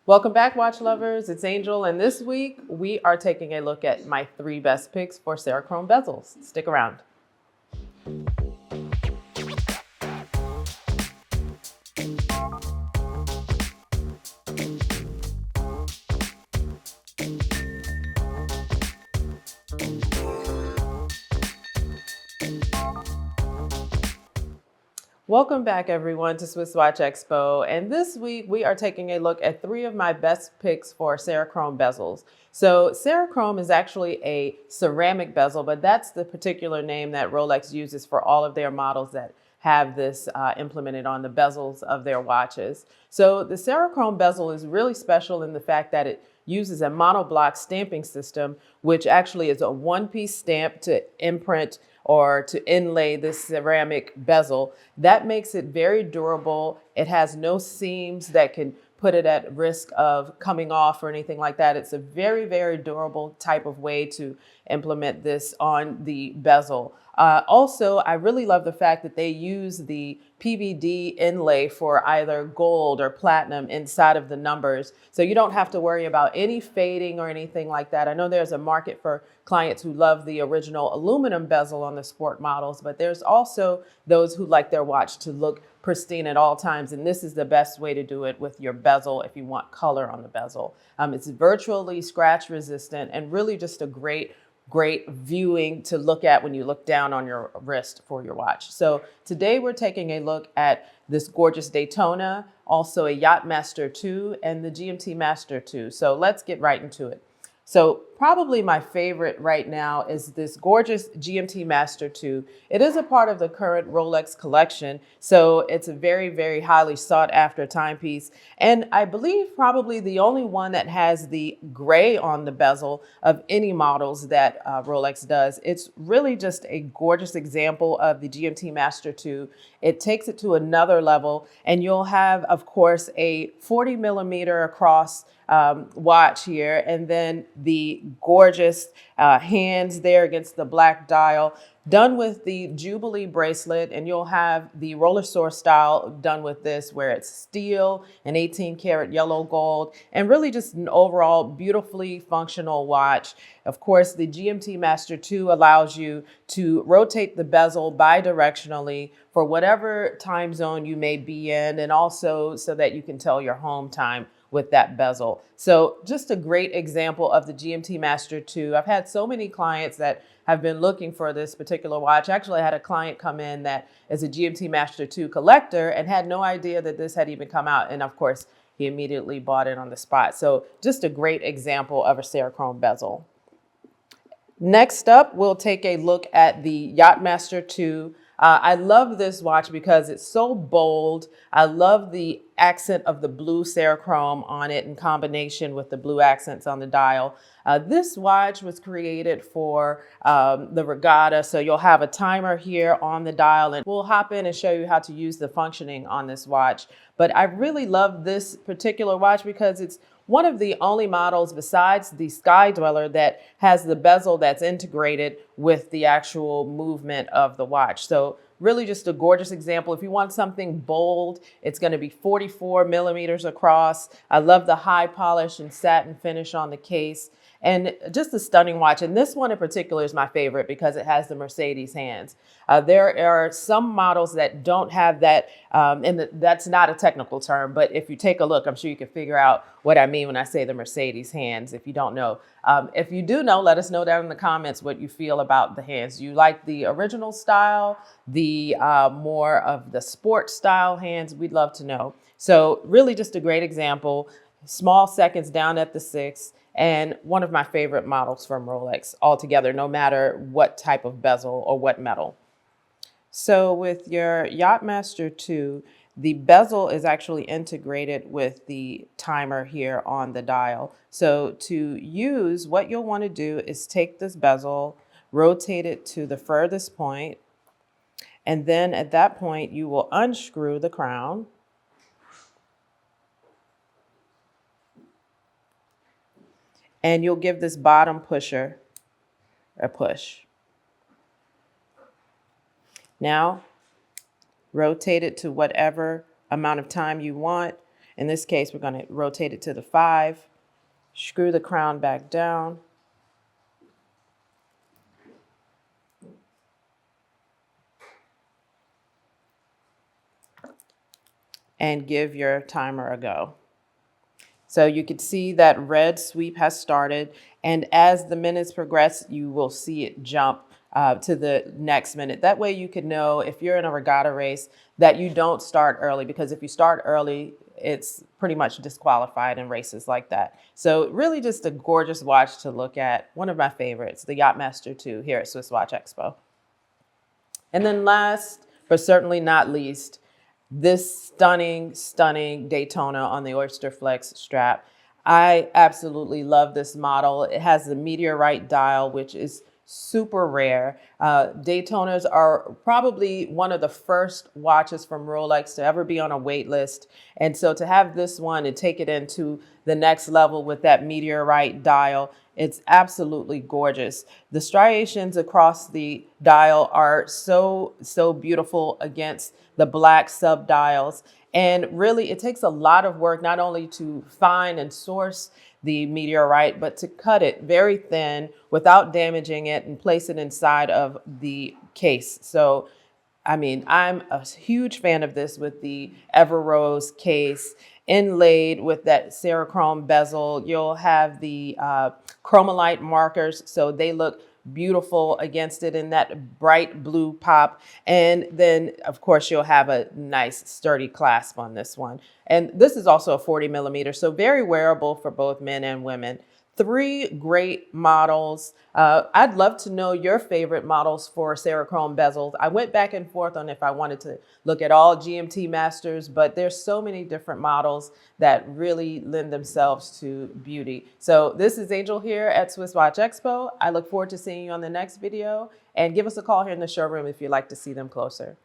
Welcome back, watch lovers. It's Angel, and this week we are taking a look at my 3 best picks for Cerachrom bezels. Stick around. Welcome back, everyone, to SwissWatchExpo. And this week we are taking a look at 3 of my best picks for Cerachrom bezels. So Cerachrom is actually a ceramic bezel, but that's the particular name that Rolex uses for all of their models that have this implemented on the bezels of their watches. So the Cerachrom bezel is really special in the fact that it uses a monoblock stamping system, which actually is a one-piece stamp to imprint or to inlay this ceramic bezel. That makes it very durable. It has no seams that can put it at risk of coming off or anything like that. It's a very, very durable type of way to implement this on the bezel. Also, I really love the fact that they use the PVD inlay for either gold or platinum inside of the numbers. So you don't have to worry about any fading or anything like that. I know there's a market for clients who love the original aluminum bezel on the sport models, but there's also those who like their watch to look pristine at all times. And this is the best way to do it with your bezel if you want color on the bezel. It's virtually scratch resistant and really just a great viewing to look at when you look down on your wrist for your watch. So today we're taking a look at this gorgeous Daytona, also a Yacht-Master II and the GMT-Master II. So let's get right into it. So probably my favorite right now is this gorgeous GMT-Master II. It is a part of the current Rolex collection, so it's a very, very highly sought after timepiece. And I believe probably the only one that has the gray on the bezel of any models that Rolex does. It's really just a gorgeous example of the GMT-Master II. It takes it to another level, and you'll have, of course, a 40 millimeter across watch here, and then the gorgeous hands there against the black dial, done with the Jubilee bracelet, and you'll have the roller source style done with this, where it's steel and 18 karat yellow gold, and really just an overall beautifully functional watch. Of course, the GMT-Master II allows you to rotate the bezel bidirectionally for whatever time zone you may be in, and also so that you can tell your home time with that bezel. So just a great example of the GMT-Master II. I've had so many clients that have been looking for this particular watch. Actually, I had a client come in that is a GMT-Master II collector and had no idea that this had even come out. And of course, he immediately bought it on the spot. So just a great example of a Cerachrom bezel. Next up, we'll take a look at the Yacht-Master II. I love this watch because it's so bold. I love the accent of the blue Cerachrom on it in combination with the blue accents on the dial. This watch was created for the regatta, so you'll have a timer here on the dial, and we'll hop in and show you how to use the functioning on this watch. But I really love this particular watch because it's one of the only models besides the Sky Dweller that has the bezel that's integrated with the actual movement of the watch. So really just a gorgeous example. If you want something bold, it's going to be 44 millimeters across. I love the high polish and satin finish on the case. And just a stunning watch. And this one in particular is my favorite because it has the Mercedes hands. There are some models that don't have that, and that's not a technical term, but if you take a look, I'm sure you can figure out what I mean when I say the Mercedes hands, if you don't know. If you do know, let us know down in the comments what you feel about the hands. Do you like the original style, the more of the sport style hands? We'd love to know. So really just a great example. Small seconds down at the 6. And one of my favorite models from Rolex altogether, no matter what type of bezel or what metal. So with your Yacht-Master II, the bezel is actually integrated with the timer here on the dial. So to use, what you'll want to do is take this bezel, rotate it to the furthest point, and then at that point you will unscrew the crown. And you'll give this bottom pusher a push. Now, rotate it to whatever amount of time you want. In this case, we're going to rotate it to the 5, screw the crown back down. And give your timer a go. So you can see that red sweep has started. And as the minutes progress, you will see it jump to the next minute. That way you can know if you're in a regatta race that you don't start early, because if you start early, it's pretty much disqualified in races like that. So really just a gorgeous watch to look at. One of my favorites, the Yacht-Master II here at SwissWatchExpo. And then last, but certainly not least, this stunning, stunning Daytona on the Oyster Flex strap. I absolutely love this model. It has the Meteorite dial, which is super rare. Daytonas are probably one of the first watches from Rolex to ever be on a wait list. And so to have this one and take it into the next level with that Meteorite dial, it's absolutely gorgeous. The striations across the dial are so beautiful against the black subdials. And really, it takes a lot of work not only to find and source the meteorite, but to cut it very thin without damaging it and place it inside of the case. So, I mean, I'm a huge fan of this with the Everose case inlaid with that Cerachrom bezel. You'll have the chromalite markers, so they look beautiful against it in that bright blue pop. And then, of course, you'll have a nice sturdy clasp on this one. And this is also a 40 millimeter, so very wearable for both men and women. 3 great models. I'd love to know your favorite models for Cerachrom bezels. I went back and forth on if I wanted to look at all GMT masters, but there's so many different models that really lend themselves to beauty. So this is Angel here at SwissWatchExpo. I look forward to seeing you on the next video, and give us a call here in the showroom if you'd like to see them closer.